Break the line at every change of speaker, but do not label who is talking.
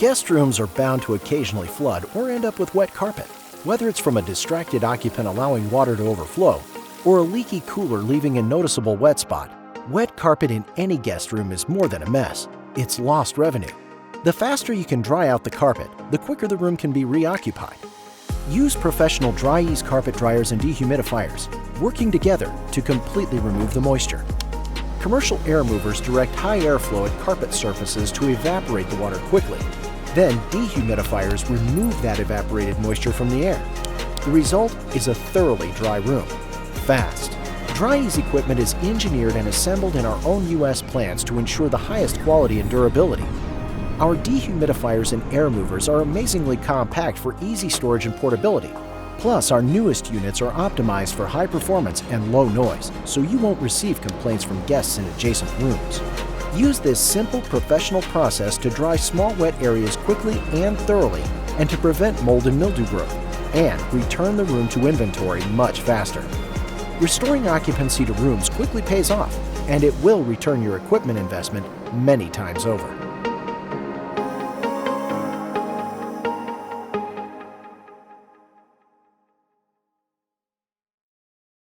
Guest rooms are bound to occasionally flood or end up with wet carpet, whether it's from a distracted occupant allowing water to overflow or a leaky cooler leaving a noticeable wet spot. Wet carpet in any guest room is more than a mess. It's lost revenue. The faster you can dry out the carpet, the quicker the room can be reoccupied. Use professional dri-eaz carpet dryers and dehumidifiers, working together to completely remove the moisture. Commercial air movers direct high airflow at carpet surfaces to evaporate the water quickly. Then dehumidifiers remove that evaporated moisture from the air. The result is a thoroughly dry room. Fast. Dri-eaz equipment is engineered and assembled in our own U.S. plants to ensure the highest quality and durability. Our dehumidifiers and air movers are amazingly compact for easy storage and portability. Plus, our newest units are optimized for high performance and low noise, so you won't receive complaints from guests in adjacent rooms. Use this simple professional process to dry small wet areas quickly and thoroughly, and to prevent mold and mildew growth, and return the room to inventory much faster. Restoring occupancy to rooms quickly pays off, and it will return your equipment investment many times over.